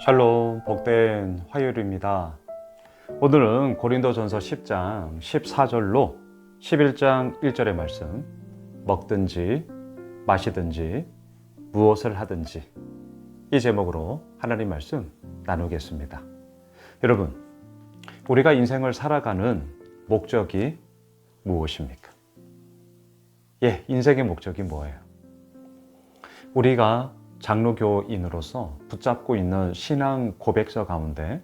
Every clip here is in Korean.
샬롬, 복된 화요일입니다. 오늘은 고린도전서 10장 14절로 11장 1절의 말씀, 먹든지 마시든지 무엇을 하든지, 이 제목으로 하나님 말씀 나누겠습니다. 여러분, 우리가 인생을 살아가는 목적이 무엇입니까? 인생의 목적이 뭐예요? 우리가 장로교인으로서 붙잡고 있는 신앙 고백서 가운데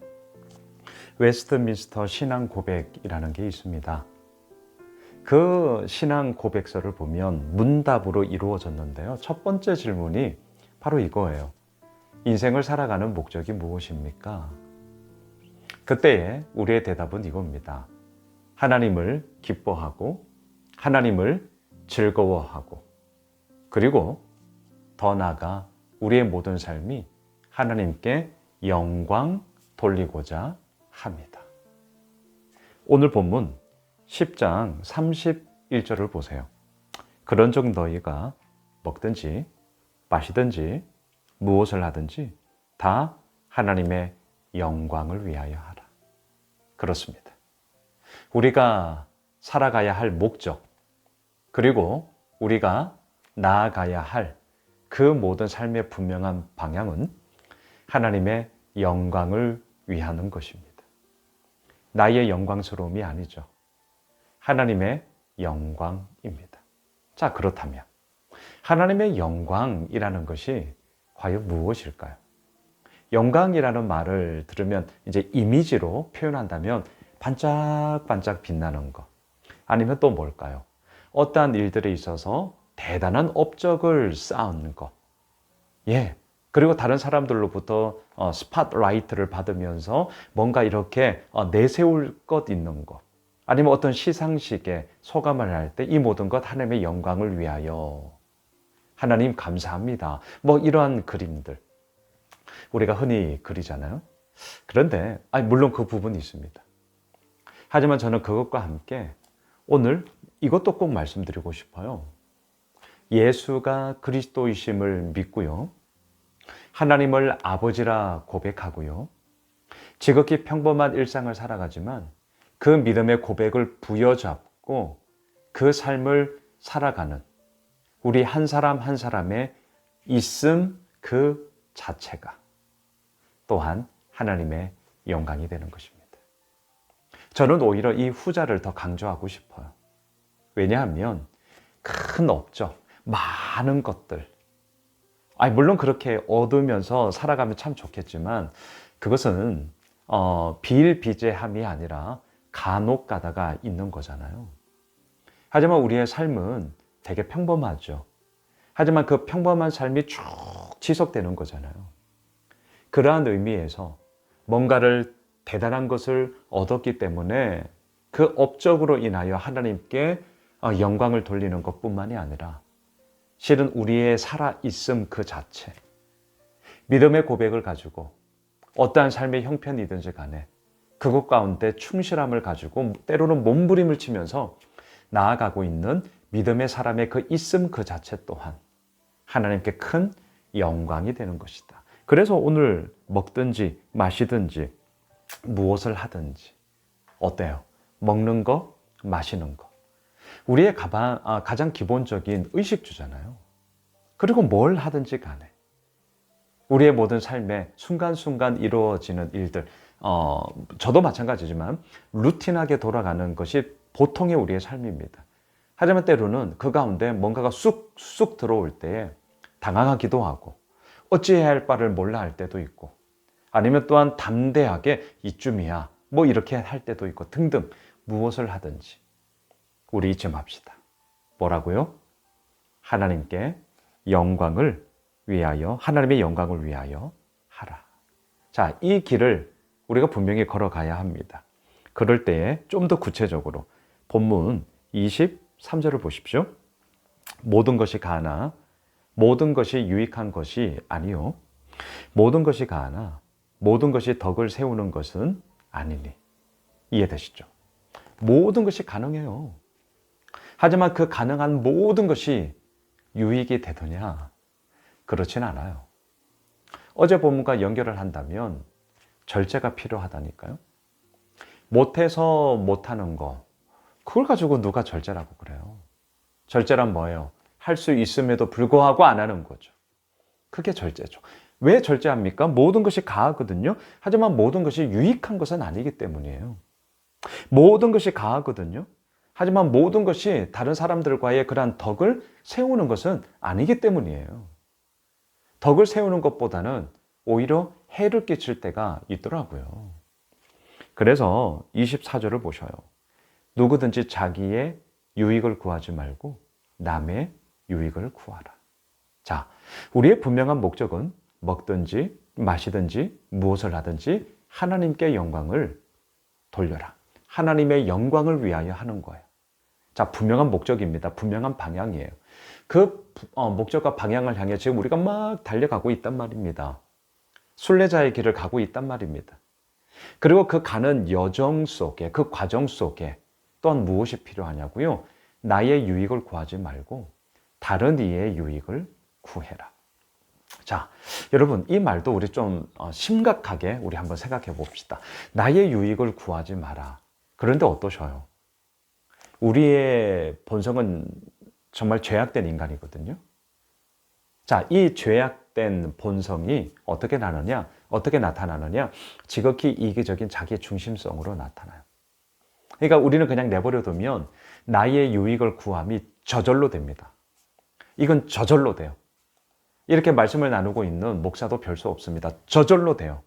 웨스트민스터 신앙 고백이라는 게 있습니다. 그 신앙 고백서를 보면 문답으로 이루어졌는데요. 첫 번째 질문이 바로 이거예요. 인생을 살아가는 목적이 무엇입니까? 그때에 우리의 대답은 이겁니다. 하나님을 기뻐하고 하나님을 즐거워하고, 그리고 더 나아가 우리의 모든 삶이 하나님께 영광 돌리고자 합니다. 오늘 본문 10장 31절을 보세요. 그런즉 너희가 먹든지 마시든지 무엇을 하든지 다 하나님의 영광을 위하여 하라. 그렇습니다. 우리가 살아가야 할 목적, 그리고 우리가 나아가야 할 그 모든 삶의 분명한 방향은 하나님의 영광을 위하는 것입니다. 나의 영광스러움이 아니죠. 하나님의 영광입니다. 자, 그렇다면 하나님의 영광이라는 것이 과연 무엇일까요? 영광이라는 말을 들으면 이제 이미지로 표현한다면 반짝반짝 빛나는 것, 아니면 또 뭘까요? 어떠한 일들에 있어서 대단한 업적을 쌓은 것. 그리고 다른 사람들로부터 스팟라이트를 받으면서 뭔가 이렇게 내세울 것 있는 것. 아니면 어떤 시상식에 소감을 할 때 이 모든 것 하나님의 영광을 위하여. 하나님 감사합니다. 이러한 그림들. 우리가 흔히 그리잖아요. 그런데 물론 그 부분이 있습니다. 하지만 저는 그것과 함께 오늘 이것도 꼭 말씀드리고 싶어요. 예수가 그리스도이심을 믿고요. 하나님을 아버지라 고백하고요. 지극히 평범한 일상을 살아가지만 그 믿음의 고백을 부여잡고 그 삶을 살아가는 우리 한 사람 한 사람의 있음 그 자체가 또한 하나님의 영광이 되는 것입니다. 저는 오히려 이 후자를 더 강조하고 싶어요. 왜냐하면 큰 업적, 많은 것들, 물론 그렇게 얻으면서 살아가면 참 좋겠지만 그것은 비일비재함이 아니라 간혹 가다가 있는 거잖아요. 하지만 우리의 삶은 되게 평범하죠. 하지만 그 평범한 삶이 쭉 지속되는 거잖아요. 그러한 의미에서 뭔가를 대단한 것을 얻었기 때문에 그 업적으로 인하여 하나님께 영광을 돌리는 것뿐만이 아니라 실은 우리의 살아있음 그 자체, 믿음의 고백을 가지고 어떠한 삶의 형편이든지 간에 그것 가운데 충실함을 가지고 때로는 몸부림을 치면서 나아가고 있는 믿음의 사람의 그 있음 그 자체 또한 하나님께 큰 영광이 되는 것이다. 그래서 오늘 먹든지 마시든지 무엇을 하든지 어때요? 먹는 거, 마시는 거. 우리의 가장 기본적인 의식주잖아요. 그리고 뭘 하든지 간에 우리의 모든 삶에 순간순간 이루어지는 일들, 저도 마찬가지지만 루틴하게 돌아가는 것이 보통의 우리의 삶입니다. 하지만 때로는 그 가운데 뭔가가 쑥쑥 들어올 때에 당황하기도 하고 어찌해야 할 바를 몰라 할 때도 있고, 아니면 또한 담대하게 이쯤이야 이렇게 할 때도 있고 등등. 무엇을 하든지 우리 잊지 맙시다. 뭐라고요? 하나님께 영광을 위하여, 하나님의 영광을 위하여 하라. 자, 이 길을 우리가 분명히 걸어가야 합니다. 그럴 때에 좀 더 구체적으로 본문 23절을 보십시오. 모든 것이 가나 모든 것이 유익한 것이 아니요 모든 것이 가나 모든 것이 덕을 세우는 것은 아니니. 이해되시죠? 모든 것이 가능해요. 하지만 그 가능한 모든 것이 유익이 되더냐? 그렇진 않아요. 어제 본문과 연결을 한다면 절제가 필요하다니까요. 못해서 못하는 거, 그걸 가지고 누가 절제라고 그래요. 절제란 뭐예요? 할 수 있음에도 불구하고 안 하는 거죠. 그게 절제죠. 왜 절제합니까? 모든 것이 가하거든요. 하지만 모든 것이 유익한 것은 아니기 때문이에요. 모든 것이 가하거든요. 하지만 모든 것이 다른 사람들과의 그러한 덕을 세우는 것은 아니기 때문이에요. 덕을 세우는 것보다는 오히려 해를 끼칠 때가 있더라고요. 그래서 24절을 보셔요. 누구든지 자기의 유익을 구하지 말고 남의 유익을 구하라. 자, 우리의 분명한 목적은 먹든지 마시든지 무엇을 하든지 하나님께 영광을 돌려라. 하나님의 영광을 위하여 하는 거예요. 자, 분명한 목적입니다. 분명한 방향이에요. 그 목적과 방향을 향해 지금 우리가 막 달려가고 있단 말입니다. 순례자의 길을 가고 있단 말입니다. 그리고 그 가는 여정 속에, 그 과정 속에 또한 무엇이 필요하냐고요? 나의 유익을 구하지 말고 다른 이의 유익을 구해라. 자, 여러분, 이 말도 우리 좀 심각하게 우리 한번 생각해 봅시다. 나의 유익을 구하지 마라. 그런데 어떠셔요? 우리의 본성은 정말 죄악된 인간이거든요. 자, 이 죄악된 본성이 어떻게 나타나느냐? 지극히 이기적인 자기 중심성으로 나타나요. 그러니까 우리는 그냥 내버려 두면 나의 유익을 구함이 저절로 됩니다. 이건 저절로 돼요. 이렇게 말씀을 나누고 있는 목사도 별 수 없습니다. 저절로 돼요.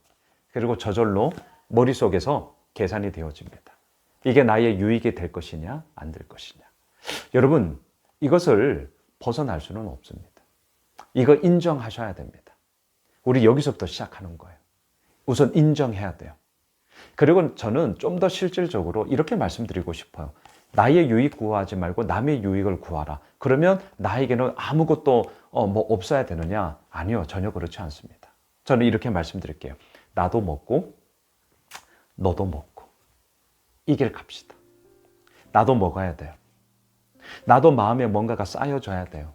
그리고 저절로 머릿속에서 계산이 되어집니다. 이게 나의 유익이 될 것이냐, 안 될 것이냐. 여러분, 이것을 벗어날 수는 없습니다. 이거 인정하셔야 됩니다. 우리 여기서부터 시작하는 거예요. 우선 인정해야 돼요. 그리고 저는 좀 더 실질적으로 이렇게 말씀드리고 싶어요. 나의 유익 구하지 말고 남의 유익을 구하라. 그러면 나에게는 아무것도 없어야 되느냐? 아니요, 전혀 그렇지 않습니다. 저는 이렇게 말씀드릴게요. 나도 먹고 너도 먹고 이 길 갑시다. 나도 먹어야 돼요. 나도 마음에 뭔가가 쌓여져야 돼요.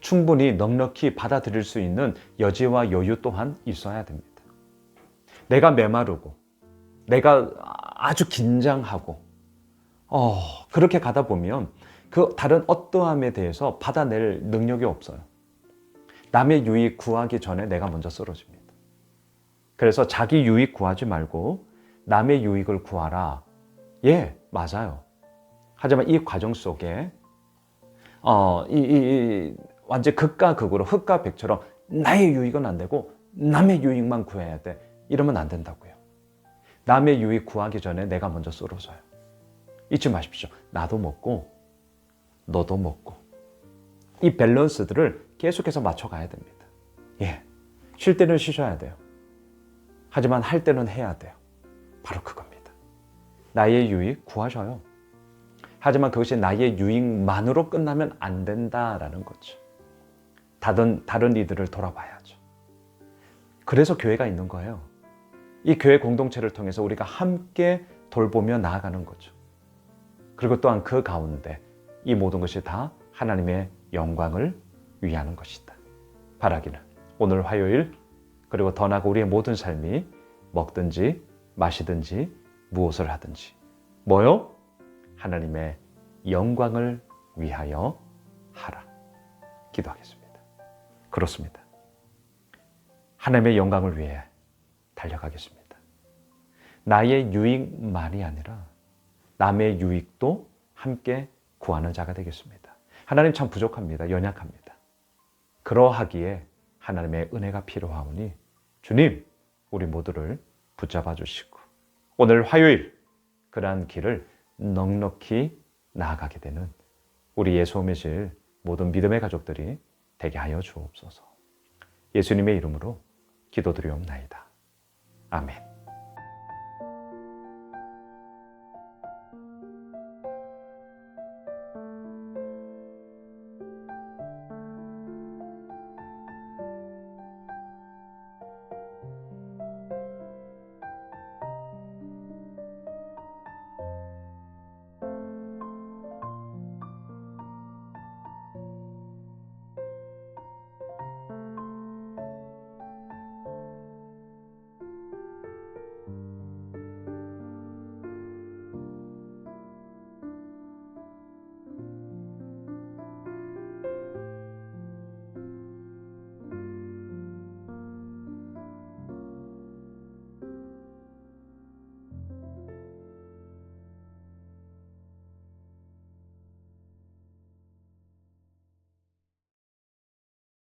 충분히 넉넉히 받아들일 수 있는 여지와 여유 또한 있어야 됩니다. 내가 메마르고 내가 아주 긴장하고 그렇게 가다 보면 그 다른 어떠함에 대해서 받아낼 능력이 없어요. 남의 유익 구하기 전에 내가 먼저 쓰러집니다. 그래서 자기 유익 구하지 말고 남의 유익을 구하라. 예, 맞아요. 하지만 이 과정 속에 완전 극과 극으로 흑과 백처럼 나의 유익은 안 되고 남의 유익만 구해야 돼. 이러면 안 된다고요. 남의 유익 구하기 전에 내가 먼저 쓰러져요. 잊지 마십시오. 나도 먹고 너도 먹고 이 밸런스들을 계속해서 맞춰가야 됩니다. 예, 쉴 때는 쉬셔야 돼요. 하지만 할 때는 해야 돼요. 바로 그겁니다. 나의 유익 구하셔요. 하지만 그것이 나의 유익만으로 끝나면 안 된다라는 거죠. 다른 이들을 돌아봐야죠. 그래서 교회가 있는 거예요. 이 교회 공동체를 통해서 우리가 함께 돌보며 나아가는 거죠. 그리고 또한 그 가운데 이 모든 것이 다 하나님의 영광을 위하는 것이다. 바라기는 오늘 화요일 그리고 더 나아가 우리의 모든 삶이 먹든지 마시든지 무엇을 하든지 뭐요? 하나님의 영광을 위하여 하라. 기도하겠습니다. 그렇습니다. 하나님의 영광을 위해 달려가겠습니다. 나의 유익만이 아니라 남의 유익도 함께 구하는 자가 되겠습니다. 하나님 참 부족합니다. 연약합니다. 그러하기에 하나님의 은혜가 필요하오니 주님, 우리 모두를 붙잡아 주시고 오늘 화요일 그러한 길을 넉넉히 나아가게 되는 우리 예수님의 질 모든 믿음의 가족들이 되게 하여 주옵소서. 예수님의 이름으로 기도드리옵나이다. 아멘.